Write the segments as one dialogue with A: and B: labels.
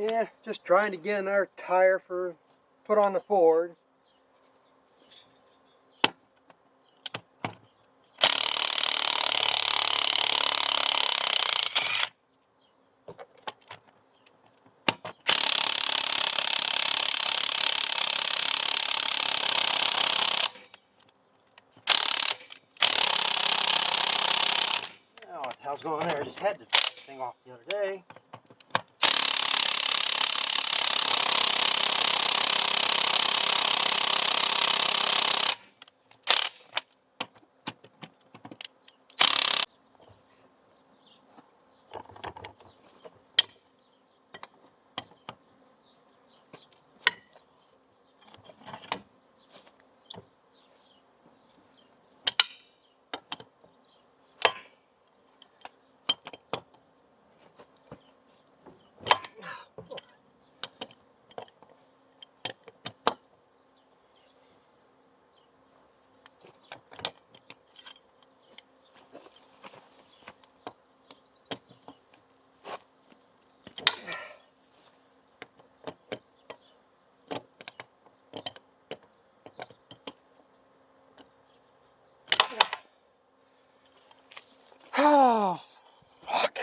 A: Yeah, just trying to get another tire for put on the Ford. Oh, what the hell's going on there? I just had the thing off the other day. Oh, fuck.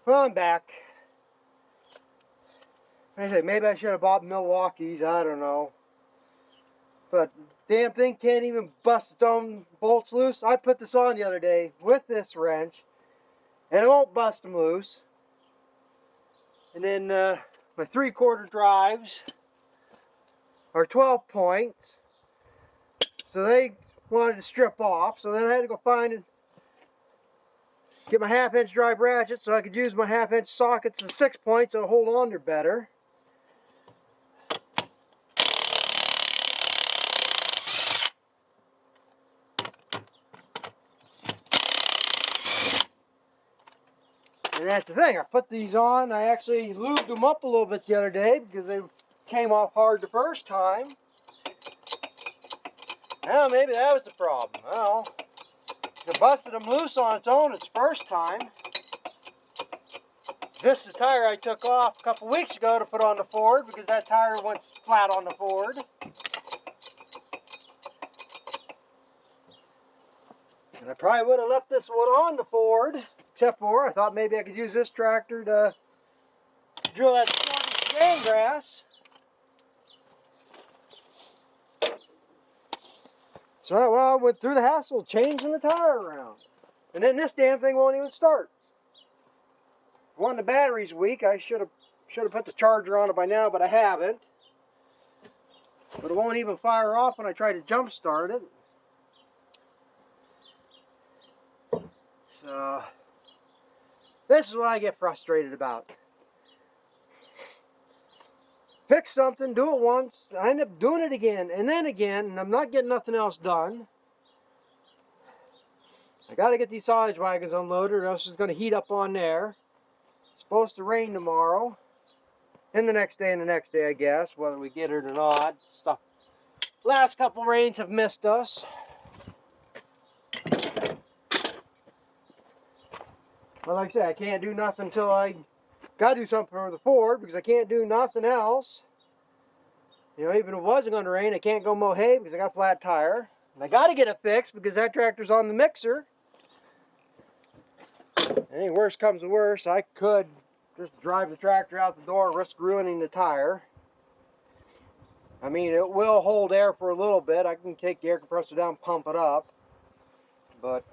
A: Well, I'm back. Like I said, maybe I should have bought Milwaukee's, I don't know. But damn thing can't even bust its own bolts loose. I put this on the other day with this wrench, and it won't bust them loose. And then my 3/4 drives are 12 points. So they wanted to strip off. So then I had to go find and get my 1/2-inch drive ratchet so I could use my 1/2-inch sockets and 6 points and hold on there better. And that's the thing, I put these on, I actually lubed them up a little bit the other day because they came off hard the first time. Well, maybe that was the problem. Well, it busted them loose on its own its first time. This is the tire I took off a couple weeks ago to put on the Ford because that tire went flat on the Ford. And I probably would have left this one on the Ford, except for I thought maybe I could use this tractor to drill that sand grass. So, well, I went through the hassle of changing the tire around. And then this damn thing won't even start. One, the battery's weak. I should have put the charger on it by now, but I haven't. But it won't even fire off when I try to jump start it. So, this is what I get frustrated about. Pick something, do it once, I end up doing it again, and I'm not getting nothing else done. I gotta get these silage wagons unloaded, or else it's gonna heat up on there. It's supposed to rain tomorrow, and the next day, I guess, whether we get it or not. Stuff. Last couple rains have missed us. Well, like I said, I can't do nothing until I gotta do something for the Ford because I can't do nothing else. You know, even if it wasn't going to rain, I can't go mow hay because I got a flat tire. And I got to get it fixed because that tractor's on the mixer. Any worse comes to worse, I could just drive the tractor out the door and risk ruining the tire. I mean, it will hold air for a little bit. I can take the air compressor down and pump it up. But,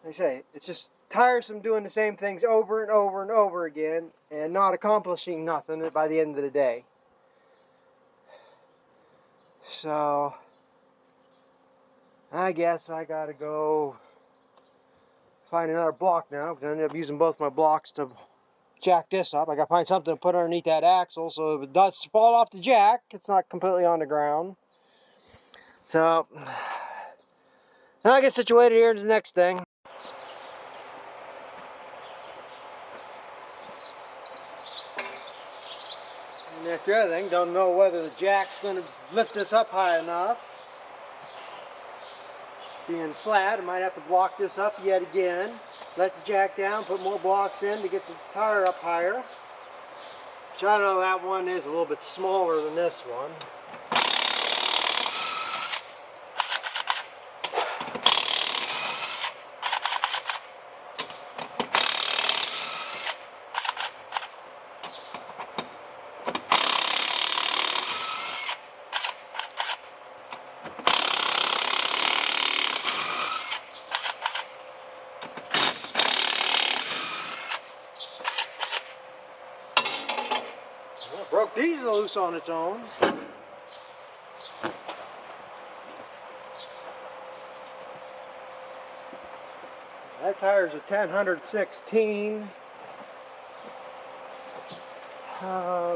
A: like I say, it's just tiresome doing the same things over and over and over again and not accomplishing nothing by the end of the day. So, I guess I gotta go find another block now because I ended up using both my blocks to jack this up. I gotta find something to put underneath that axle so if it does fall off the jack, it's not completely on the ground. So, now I get situated here to the next thing. And that's the other thing, don't know whether the jack's going to lift this up high enough. being flat, I might have to block this up yet again. Let the jack down, put more blocks in to get the tire up higher. So I know that one is a little bit smaller than this one. Broke these loose on its own. That tire's a 10/116.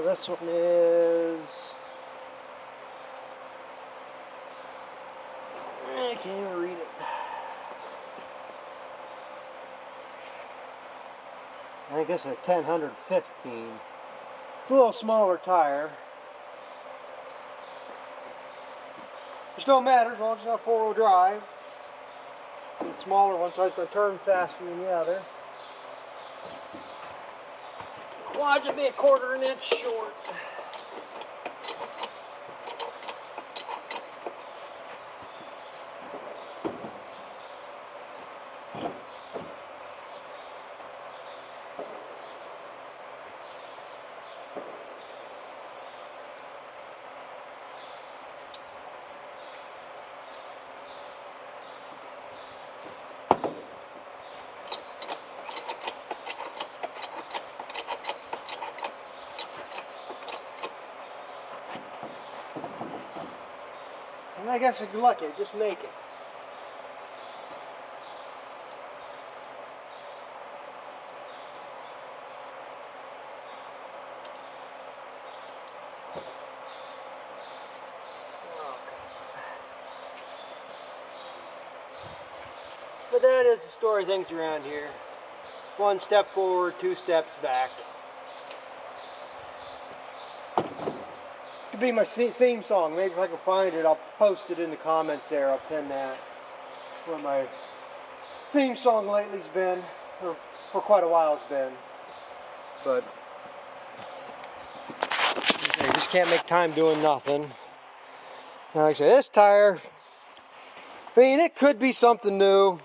A: This one is... I can't even read it. I guess a 10/115. It's a little smaller tire. It still matters as long as it's not four-wheel drive. It's a smaller one, so it's going to turn faster than the other. Watch it be a 1/4 inch short. And I guess if you're lucky, just make it. But that is the story of things around here. 1 step forward, 2 steps back. Could be my theme song. Maybe if I can find it, I'll post it in the comments there. I'll pin that. That's where my theme song lately's been, or for quite a while it's been. But you just can't make time doing nothing. Now, like I say, this tire, I mean, it could be something new.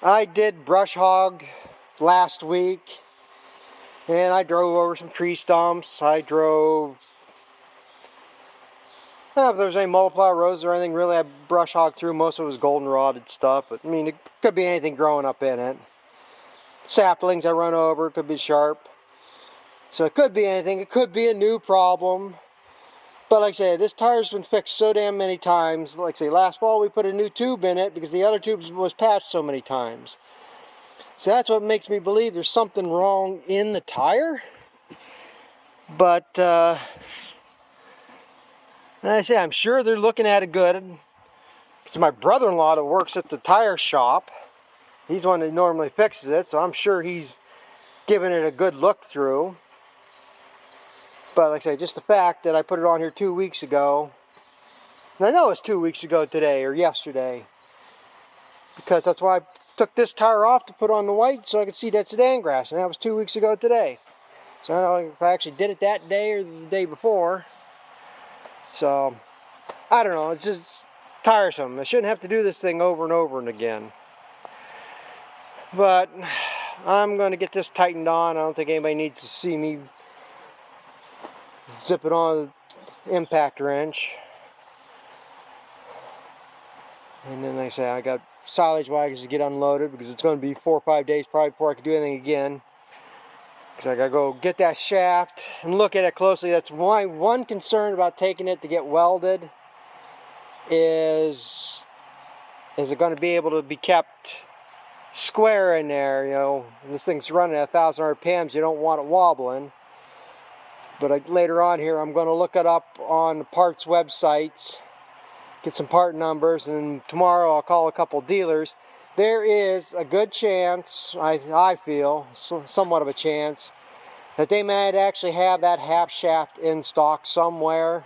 A: I did brush hog last week, and I drove over some tree stumps. I drove, if there was any multiplier rows or anything really I brush hog through, most of it was goldenrodded stuff, but I mean, it could be anything growing up in it. Saplings I run over, it could be sharp. So it could be anything, it could be a new problem. But like I say, this tire's been fixed so damn many times. Like I say, last fall we put a new tube in it because the other tube was patched so many times. So that's what makes me believe there's something wrong in the tire. But, like I say, I'm sure they're looking at it good. It's my brother-in-law that works at the tire shop. He's the one that normally fixes it, so I'm sure he's giving it a good look through. But like I say, just the fact that I put it on here 2 weeks ago, and I know it's 2 weeks ago today or yesterday, because that's why I took this tire off to put on the white so I could see that sedan grass, and that was 2 weeks ago today. So I don't know if I actually did it that day or the day before. So I don't know, it's just tiresome. I shouldn't have to do this thing over and over and again. But I'm going to get this tightened on. I don't think anybody needs to see me zip it on the impact wrench. And then like I say, I got silage wagons to get unloaded because it's going to be 4 or 5 days probably before I can do anything again. Because I got to go get that shaft and look at it closely. That's my one concern about taking it to get welded is it going to be able to be kept square in there? You know, this thing's running at 1,000 RPMs, you don't want it wobbling. But later on here, I'm going to look it up on the parts websites, get some part numbers, and tomorrow I'll call a couple dealers. There is a good chance, I feel, somewhat of a chance, that they might actually have that half shaft in stock somewhere.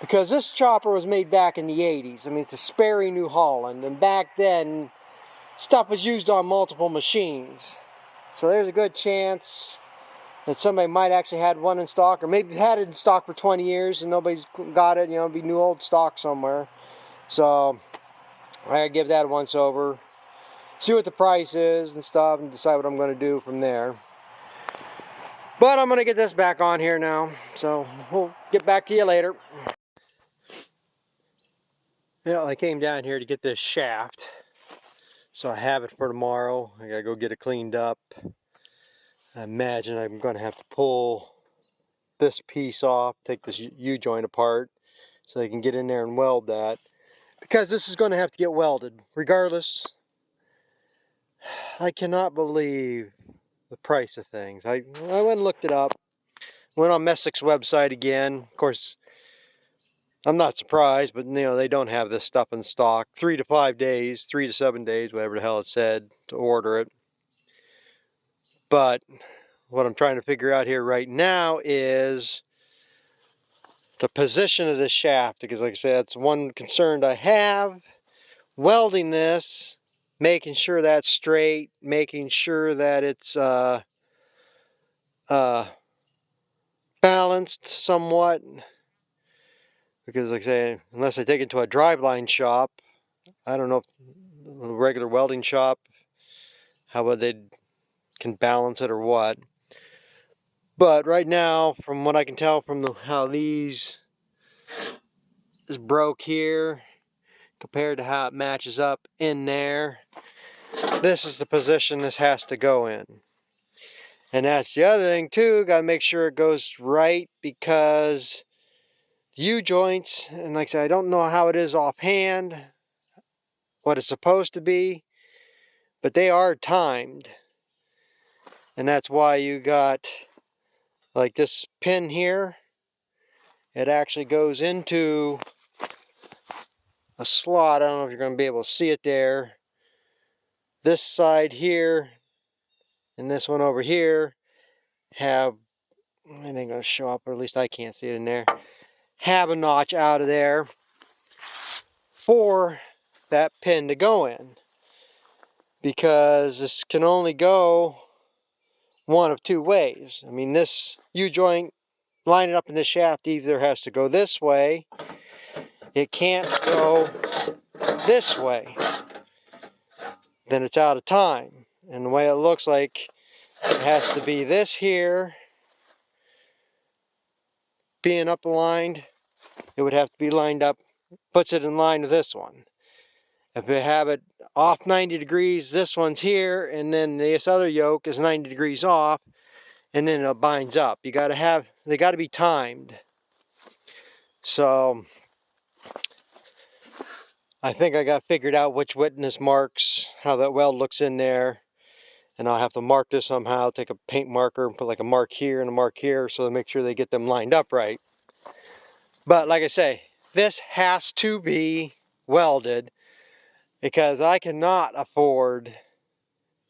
A: Because this chopper was made back in the 80s. I mean, it's a Sperry New Holland, and back then stuff was used on multiple machines. So there's a good chance that somebody might actually had one in stock, or maybe had it in stock for 20 years and nobody's got it, you know, it'd be new old stock somewhere. So I gotta give that a once over, see what the price is and stuff, and decide what I'm going to do from there. But I'm going to get this back on here now, so we'll get back to you later. Yeah, I came down here to get this shaft, so I have it for tomorrow. I gotta go get it cleaned up. I imagine I'm going to have to pull this piece off, take this U-joint apart, so they can get in there and weld that. Because this is going to have to get welded. Regardless, I cannot believe the price of things. I went and looked it up. Went on Messic's website again. Of course, I'm not surprised, but you know, they don't have this stuff in stock. 3 to 5 days, 3 to 7 days, whatever the hell it said, to order it. But what I'm trying to figure out here right now is the position of this shaft, because like I said, that's one concern I have. Welding this, making sure that's straight, making sure that it's balanced somewhat, because like I say, unless I take it to a Driveline shop, I don't know if a regular welding shop, how they can balance it or what. But right now, from what I can tell from how these is broke here compared to how it matches up in there, this is the position this has to go in. And that's the other thing too, got to make sure it goes right, because the U-joints, and like I said, I don't know how it is offhand, what it's supposed to be, but they are timed. And that's why you got like this pin here, it actually goes into a slot. I don't know if you're going to be able to see it there. This side here and this one over here have, it ain't going to show up, or at least I can't see it in there, have a notch out of there for that pin to go in, because this can only go one of two ways. I mean, this U-joint lining up in this shaft either has to go this way, it can't go this way, then it's out of time. And the way it looks like, it has to be this here being up aligned, it would have to be lined up, puts it in line with this one. If they have it off 90 degrees, this one's here, and then this other yoke is 90 degrees off, and then it binds up. You gotta have, they gotta be timed. So I think I got figured out which witness marks, how that weld looks in there, and I'll have to mark this somehow, take a paint marker and put like a mark here and a mark here, so to make sure they get them lined up right. But like I say, this has to be welded, because I cannot afford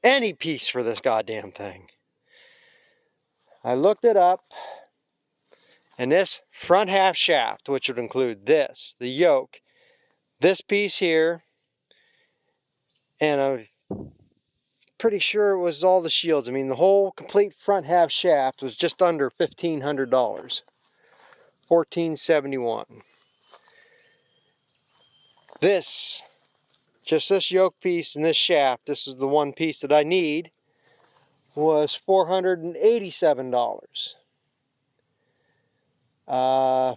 A: any piece for this goddamn thing. I looked it up, and this front half shaft, which would include this, the yoke, this piece here, and I'm pretty sure it was all the shields. I mean, the whole complete front half shaft was just under $1,500, $1,471. This, just this yoke piece and this shaft, this is the one piece that I need, was $487.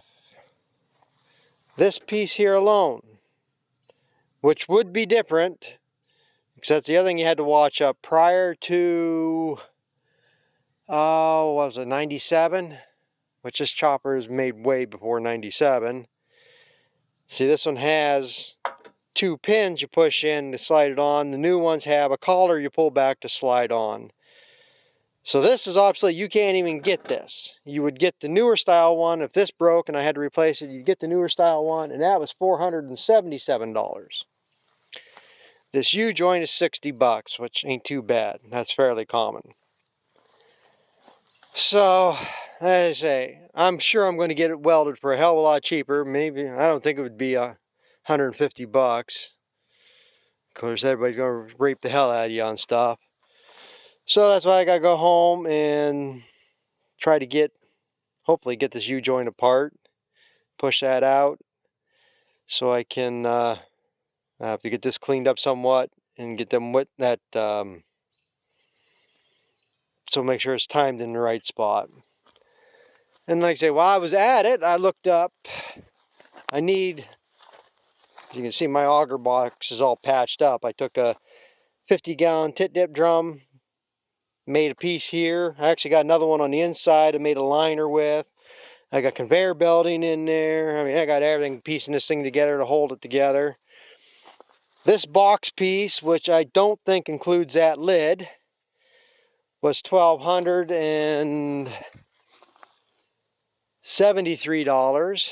A: This piece here alone, which would be different, because that's the other thing you had to watch up prior to, what was it, 97? Which this chopper is made way before 97. See, this one has two pins you push in to slide it on. The new ones have a collar you pull back to slide on. So this is obviously, you can't even get this. You would get the newer style one. If this broke and I had to replace it, you'd get the newer style one, and that was $477. This U-joint is 60 bucks, which ain't too bad. That's fairly common. So as I say, I'm sure I'm going to get it welded for a hell of a lot cheaper. Maybe, I don't think it would be $150. Of course, everybody's going to rape the hell out of you on stuff. So that's why I got to go home and try to hopefully get this U-joint apart, push that out, so I can have to get this cleaned up somewhat and get them with that, so make sure it's timed in the right spot. And like I say, while I was at it, I looked up, as you can see, my auger box is all patched up. I took a 50-gallon tit dip drum, made a piece here. I actually got another one on the inside I made a liner with. I got conveyor belting in there. I mean, I got everything piecing this thing together to hold it together. This box piece, which I don't think includes that lid, was $1,273.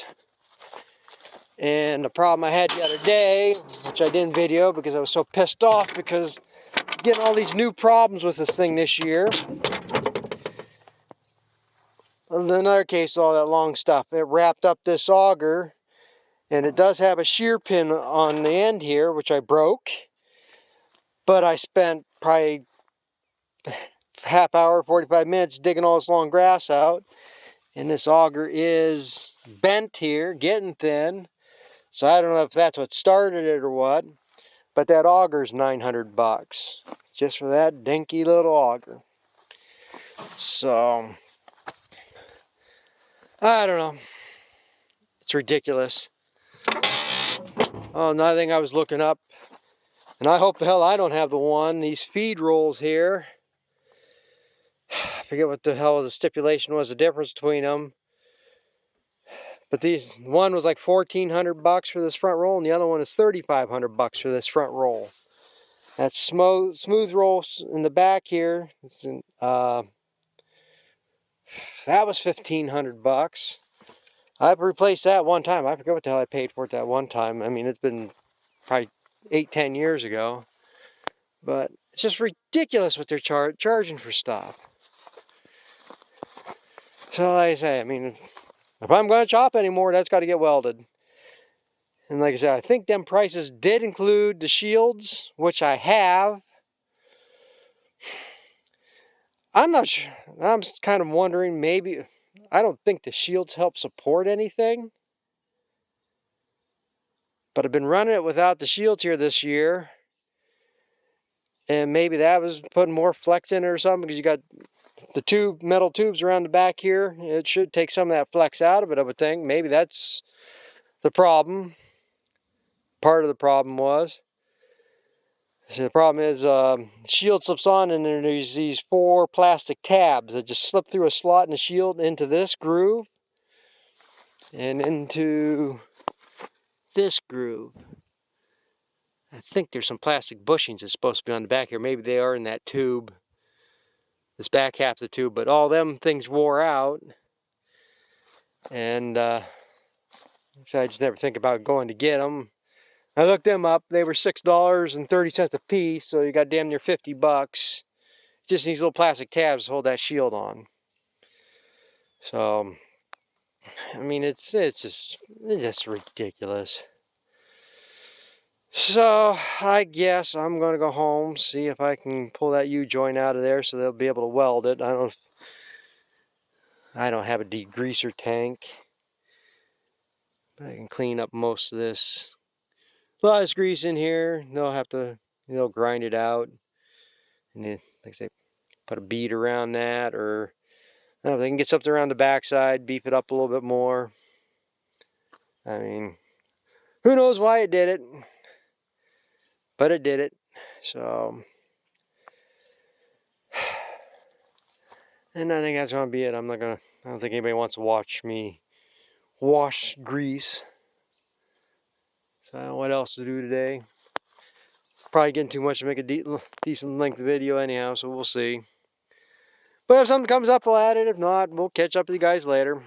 A: And the problem I had the other day, which I didn't video because I was so pissed off because getting all these new problems with this thing this year. In another case, all that long stuff, it wrapped up this auger, and it does have a shear pin on the end here, which I broke. But I spent probably half hour, 45 minutes digging all this long grass out, and this auger is bent here, getting thin. So I don't know if that's what started it or what, but that auger's $900 just for that dinky little auger. So I don't know. It's ridiculous. Oh, another thing I was looking up, and I hope the hell I don't have the one, these feed rolls here. I forget what the hell the stipulation was, the difference between them. But one was like $1,400 for this front roll, and the other one is $3,500 for this front roll. That's smooth rolls in the back here. That was $1,500. I've replaced that one time. I forget what the hell I paid for it that one time. I mean, it's been probably 8-10 years ago. But it's just ridiculous what they're charging for stuff. So like I say, I mean, if I'm going to chop anymore, that's got to get welded. And like I said, I think them prices did include the shields, which I have. I'm not sure. I'm kind of wondering, maybe, I don't think the shields help support anything. But I've been running it without the shields here this year. And maybe that was putting more flex in it or something, because you got the metal tubes around the back here. It should take some of that flex out of it, I would think. Maybe that's the problem. Part of the problem was. So the problem is shield slips on, and there's these 4 plastic tabs that just slip through a slot in the shield into this groove and into this groove. I think there's some plastic bushings that's supposed to be on the back here. Maybe they are in that tube, this back half of the tube, but all them things wore out. And so I just never think about going to get them. I looked them up. They were $6.30 a piece, so you got damn near $50. Just these little plastic tabs to hold that shield on. So, I mean, it's just ridiculous. So, I guess I'm going to go home, see if I can pull that U-joint out of there so they'll be able to weld it. I don't have a degreaser tank. I can clean up most of this. A lot of grease in here. They'll grind it out. And then, like I say, put a bead around that, or I don't know, they can get something around the backside, beef it up a little bit more. I mean, who knows why it did it, but it did it. So, and I think that's gonna be it. I don't think anybody wants to watch me wash grease. So I don't know what else to do today. Probably getting too much to make a decent length video anyhow, so we'll see. But if something comes up, I'll add it. If not, we'll catch up with you guys later.